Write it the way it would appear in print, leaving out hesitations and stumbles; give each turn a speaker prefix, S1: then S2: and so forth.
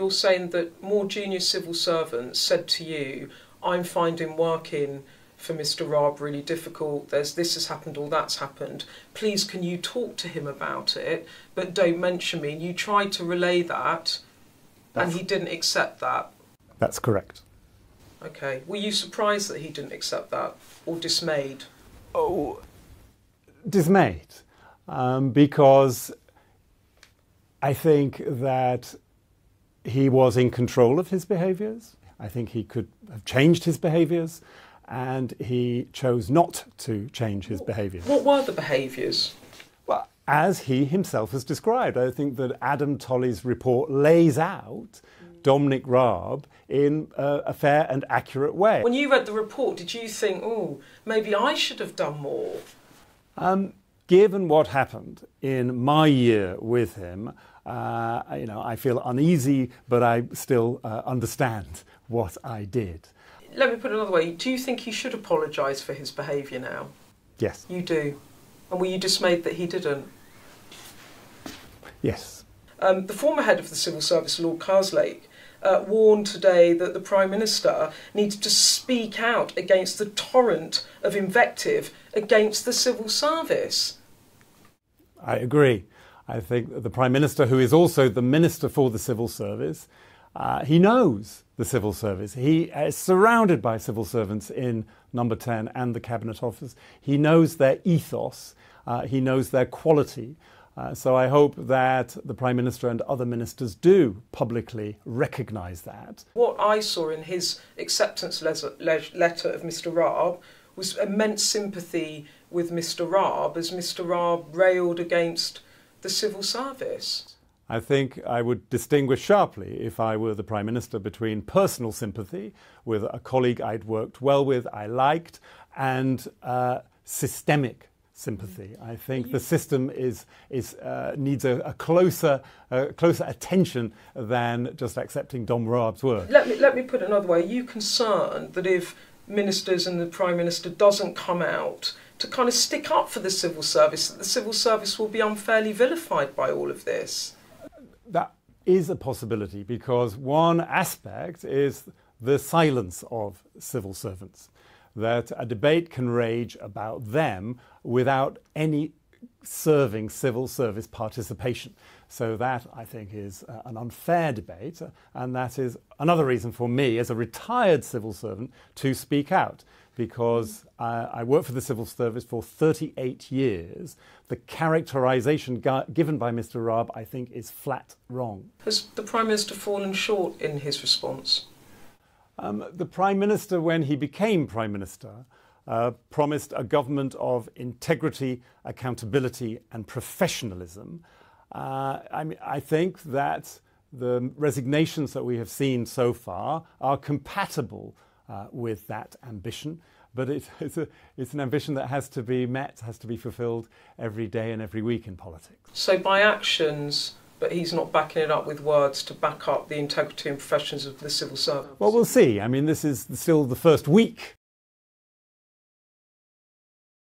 S1: you're saying that more junior civil servants said to you, I'm finding working for Mr Raab really difficult, this has happened or that's happened, please can you talk to him about it, but don't mention me. And you tried to relay that and he didn't accept that.
S2: That's correct.
S1: Okay. Were you surprised that he didn't accept that, or dismayed?
S2: Oh, dismayed. Because I think that he was in control of his behaviours. I think he could have changed his behaviours, and he chose not to change his behaviours.
S1: What were the behaviours?
S2: Well, as he himself has described, I think that Adam Tolley's report lays out Dominic Raab in a fair and accurate way.
S1: When you read the report, did you think, oh, maybe I should have done more?
S2: Given what happened in my year with him, I feel uneasy, but I still understand what I did.
S1: Let me put it another way. Do you think he should apologise for his behaviour now?
S2: Yes.
S1: You do? And were you dismayed that he didn't?
S2: Yes.
S1: The former head of the Civil Service, Lord Carslake, warned today that the Prime Minister needs to speak out against the torrent of invective against the civil service.
S2: I agree. I think that the Prime Minister, who is also the Minister for the Civil Service, he knows the civil service. He is surrounded by civil servants in Number 10 and the Cabinet Office. He knows their ethos. He knows their quality. So I hope that the Prime Minister and other ministers do publicly recognise that.
S1: What I saw in his acceptance letter of Mr Raab was immense sympathy with Mr Raab as Mr Raab railed against the civil service.
S2: I think I would distinguish sharply, if I were the Prime Minister, between personal sympathy with a colleague I'd worked well with, I liked, and systemic sympathy. I think the system needs a closer attention than just accepting Dom Raab's word.
S1: Let me put it another way. Are you concerned that if ministers and the Prime Minister doesn't come out to kind of stick up for the civil service, that the civil service will be unfairly vilified by all of this?
S2: That is a possibility, because one aspect is the silence of civil servants, that a debate can rage about them without any serving civil service participation. So that, I think, is an unfair debate, and that is another reason for me, as a retired civil servant, to speak out, because I worked for the civil service for 38 years. The characterisation given by Mr Raab, I think, is flat wrong.
S1: Has the Prime Minister fallen short in his response?
S2: The Prime Minister, when he became Prime Minister, promised a government of integrity, accountability and professionalism. I think that the resignations that we have seen so far are compatible with that ambition, but it's an ambition that has to be met, has to be fulfilled every day and every week in politics.
S1: So by actions, but he's not backing it up with words to back up the integrity and professionalism of the civil service?
S2: Well, we'll see. I mean, this is still the first week